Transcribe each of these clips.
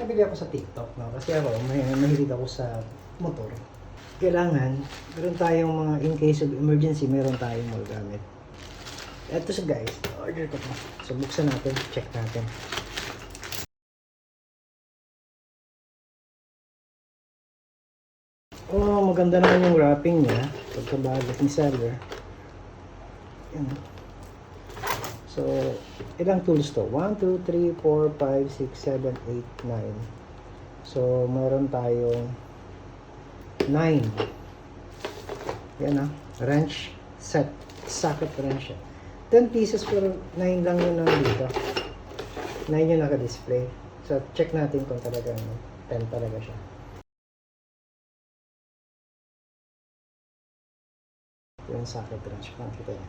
nabili ako sa TikTok, no? Kasi ako, mahilig ako sa motor. Kailangan, meron tayong mga, in case of emergency, meron tayong mga gamit. Ito sa guys, order ko to. So, buksan natin, check natin. Oh, maganda naman yung wrapping niya. Pagkabagot ni seller. Yan. So, ilang tools to? 1, 2, 3, 4, 5, 6, 7, 8, 9. So, meron tayong 9. Yan wrench set. Socket wrench. 10 pieces pero 9 lang yun dito. 9 yung naka-display. So, check natin kung talagang 10 talaga siya. Yung socket wrench. Pakita niya.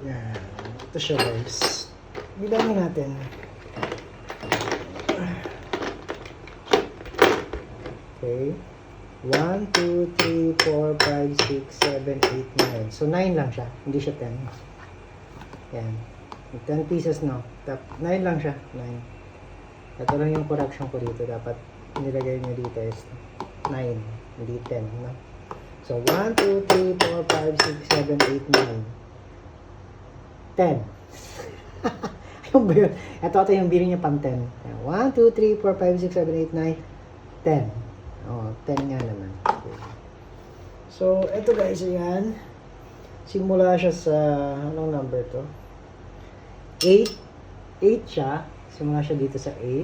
Yan. Ito siya guys. Bilangin natin. Okay. 1, 2, 3, 4, 5, 6, 7, 8, 9. So 9 lang siya. Hindi siya 10. Yan. 10 pieces no. 9 lang siya. 9. Ito lang yung correction ko dito. Dapat nilagay nyo dito is 9. Hindi 10. No? So 1, 2, 3, 4, 5, 6, 7, 8, 9. 10. Ayun ba yun? Ito yung bilhin niya pang 10. 1, 2, 3, 4, 5, 6, 7, 8, 9, 10. Oh, 10 nga naman. Okay. So, ito guys, ayan. Simula siya sa, anong number to? 8. 8 siya. Simula siya dito sa 8.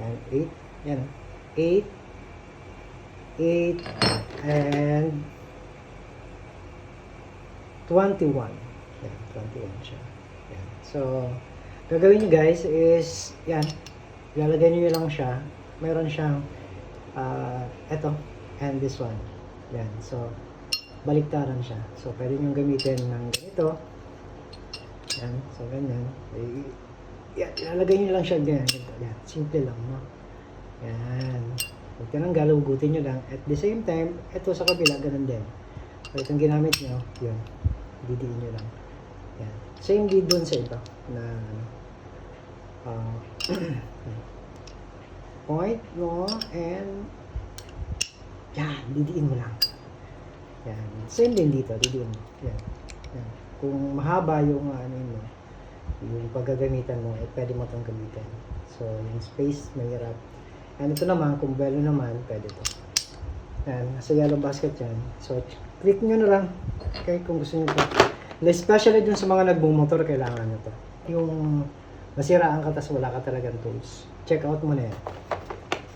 Yan, 8. Yan. 8. 8. And 21. Yan, 21 siya. Yan. So, gagawin nyo guys is, yan, ilalagay nyo lang siya. Meron siyang, eto, and this one. Yan. So, baliktaran siya. So, pwede nyo gamitin ng ganito. Yan. So, ganyan. Yan, ilalagay nyo lang siya ganyan. Yan. Simple lang, no? Yan. Huwag ka nang galagutin nyo lang. At the same time, eto sa kabila, ganun din. So, itong ginamit nyo, yun. Didiin nyo lang. Yan. Same din dun sa ito na point mo and yan, didiin mo lang. Yan. Same din dito, didiin mo. Yan. Yan. Kung mahaba yung yung paggagamitan mo, pwede mo itong gamitin. So, yung space, mahirap. And ito naman, kung belo naman, pwede ito. Yan. Nasa yellow basket yan. So, click nyo na lang. Okay, kung gusto nyo ito. Especially dun sa mga nagbumotor, kailangan nyo to. Yung nasiraan ka tas wala ka talagang tools. Check out mo na yan.